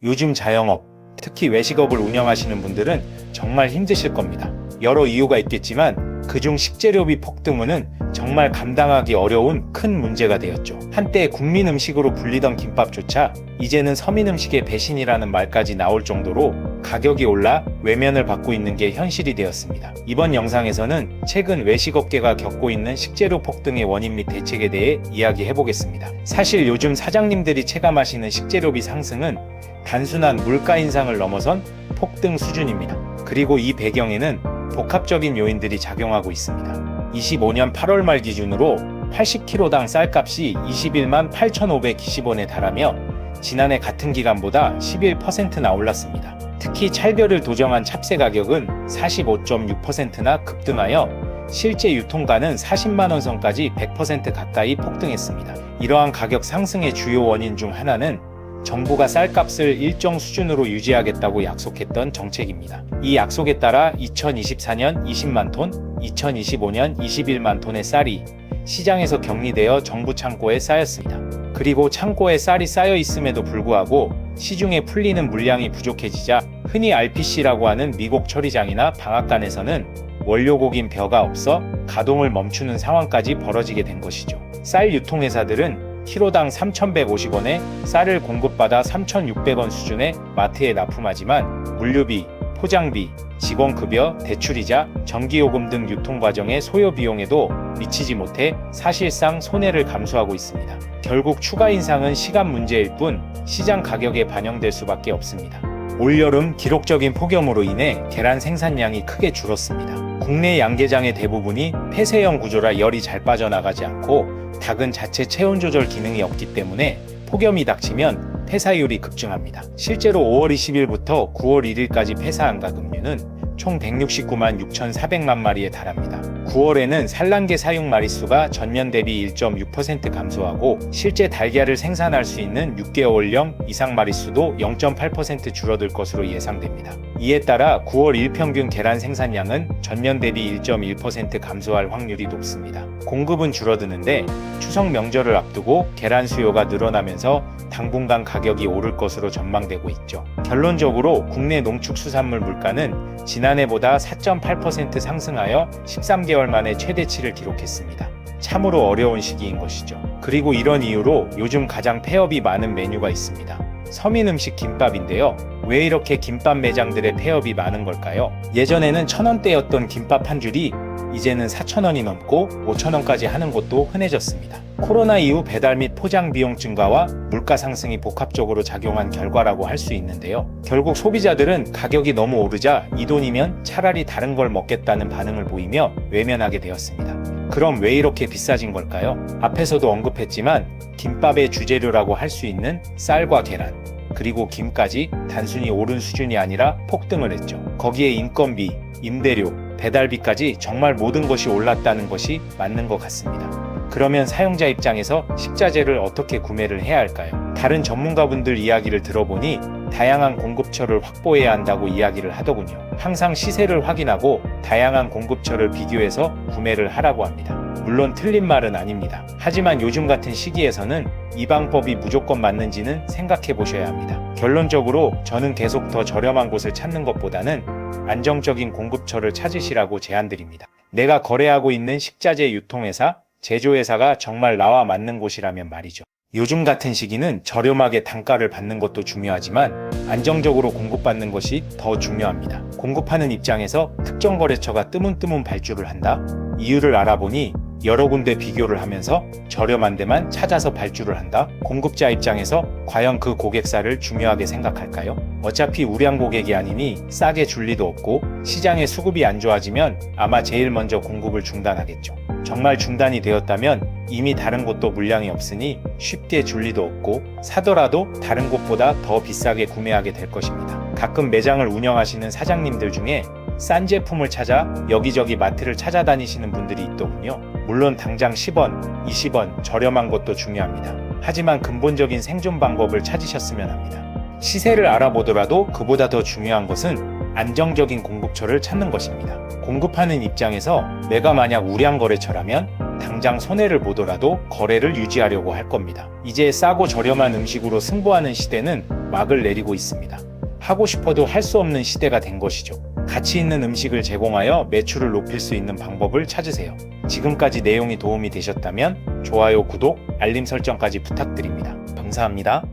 요즘 자영업, 특히 외식업을 운영하시는 분들은 정말 힘드실 겁니다. 여러 이유가 있겠지만 그중 식재료비 폭등은 정말 감당하기 어려운 큰 문제가 되었죠. 한때 국민 음식으로 불리던 김밥조차 이제는 서민 음식의 배신이라는 말까지 나올 정도로 가격이 올라 외면을 받고 있는 게 현실이 되었습니다. 이번 영상에서는 최근 외식업계가 겪고 있는 식재료 폭등의 원인 및 대책에 대해 이야기해 보겠습니다. 사실 요즘 사장님들이 체감하시는 식재료비 상승은 단순한 물가 인상을 넘어선 폭등 수준입니다. 그리고 이 배경에는 복합적인 요인들이 작용하고 있습니다. 25년 8월 말 기준으로 80kg당 쌀값이 21만 8,520원에 달하며 지난해 같은 기간보다 11%나 올랐습니다. 특히 찰별을 도정한 찹쌀 가격은 45.6%나 급등하여 실제 유통가는 40만원 선까지 100% 가까이 폭등했습니다. 이러한 가격 상승의 주요 원인 중 하나는 정부가 쌀값을 일정 수준으로 유지하겠다고 약속했던 정책입니다. 이 약속에 따라 2024년 20만 톤, 2025년 21만 톤의 쌀이 시장에서 격리되어 정부 창고에 쌓였습니다. 그리고 창고에 쌀이 쌓여 있음에도 불구하고 시중에 풀리는 물량이 부족해지자 흔히 RPC라고 하는 미국 처리장이나 방앗간에서는 원료곡인 벼가 없어 가동을 멈추는 상황까지 벌어지게 된 것이죠. 쌀 유통회사들은 키로당 3,150원에 쌀을 공급받아 3,600원 수준의 마트에 납품하지만 물류비, 포장비, 직원급여, 대출이자, 전기요금 등 유통과정의 소요비용에도 미치지 못해 사실상 손해를 감수하고 있습니다. 결국 추가 인상은 시간 문제일 뿐 시장 가격에 반영될 수밖에 없습니다. 올여름 기록적인 폭염으로 인해 계란 생산량이 크게 줄었습니다. 국내 양계장의 대부분이 폐쇄형 구조라 열이 잘 빠져나가지 않고 닭은 자체 체온 조절 기능이 없기 때문에 폭염이 닥치면 폐사율이 급증합니다. 실제로 5월 20일부터 9월 1일까지 폐사한 가금류는 총 169만 6,400만 마리에 달합니다. 9월에는 산란계 사육 마리수가 전년 대비 1.6% 감소하고 실제 달걀을 생산할 수 있는 6개월령 이상 마리수도 0.8% 줄어들 것으로 예상됩니다. 이에 따라 9월 일평균 계란 생산량은 전년 대비 1.1% 감소할 확률이 높습니다. 공급은 줄어드는데 추석 명절을 앞두고 계란 수요가 늘어나면서 당분간 가격이 오를 것으로 전망되고 있죠. 결론적으로 국내 농축수산물 물가는 지난해보다 4.8% 상승하여 13개월 만에 최대치를 기록했습니다. 참으로 어려운 시기인 것이죠. 그리고 이런 이유로 요즘 가장 폐업이 많은 메뉴가 있습니다. 서민 음식 김밥인데요. 왜 이렇게 김밥 매장들의 폐업이 많은 걸까요? 예전에는 1,000원대였던 김밥 한 줄이 이제는 4,000원이 넘고 5,000원까지 하는 곳도 흔해졌습니다. 코로나 이후 배달 및 포장 비용 증가와 물가 상승이 복합적으로 작용한 결과라고 할 수 있는데요. 결국 소비자들은 가격이 너무 오르자 이 돈이면 차라리 다른 걸 먹겠다는 반응을 보이며 외면하게 되었습니다. 그럼 왜 이렇게 비싸진 걸까요? 앞에서도 언급했지만 김밥의 주재료라고 할 수 있는 쌀과 계란, 그리고 김까지 단순히 오른 수준이 아니라 폭등을 했죠. 거기에 인건비, 임대료, 배달비까지 정말 모든 것이 올랐다는 것이 맞는 것 같습니다. 그러면 사용자 입장에서 식자재를 어떻게 구매를 해야 할까요? 다른 전문가분들 이야기를 들어보니 다양한 공급처를 확보해야 한다고 이야기를 하더군요. 항상 시세를 확인하고 다양한 공급처를 비교해서 구매를 하라고 합니다. 물론 틀린 말은 아닙니다. 하지만 요즘 같은 시기에서는 이 방법이 무조건 맞는지는 생각해 보셔야 합니다. 결론적으로 저는 계속 더 저렴한 곳을 찾는 것보다는 안정적인 공급처를 찾으시라고 제안드립니다. 내가 거래하고 있는 식자재 유통회사, 제조회사가 정말 나와 맞는 곳이라면 말이죠. 요즘 같은 시기는 저렴하게 단가를 받는 것도 중요하지만 안정적으로 공급받는 것이 더 중요합니다. 공급하는 입장에서 특정 거래처가 뜨문뜨문 발주를 한다? 이유를 알아보니 여러 군데 비교를 하면서 저렴한 데만 찾아서 발주를 한다? 공급자 입장에서 과연 그 고객사를 중요하게 생각할까요? 어차피 우량 고객이 아니니 싸게 줄 리도 없고 시장의 수급이 안 좋아지면 아마 제일 먼저 공급을 중단하겠죠. 정말 중단이 되었다면 이미 다른 곳도 물량이 없으니 쉽게 줄 리도 없고 사더라도 다른 곳보다 더 비싸게 구매하게 될 것입니다. 가끔 매장을 운영하시는 사장님들 중에 싼 제품을 찾아 여기저기 마트를 찾아다니시는 분들이 있더군요. 물론 당장 10원, 20원 저렴한 것도 중요합니다. 하지만 근본적인 생존 방법을 찾으셨으면 합니다. 시세를 알아보더라도 그보다 더 중요한 것은 안정적인 공급처를 찾는 것입니다. 공급하는 입장에서 내가 만약 우량 거래처라면 당장 손해를 보더라도 거래를 유지하려고 할 겁니다. 이제 싸고 저렴한 음식으로 승부하는 시대는 막을 내리고 있습니다. 하고 싶어도 할 수 없는 시대가 된 것이죠. 가치 있는 음식을 제공하여 매출을 높일 수 있는 방법을 찾으세요. 지금까지 내용이 도움이 되셨다면 좋아요, 구독, 알림 설정까지 부탁드립니다. 감사합니다.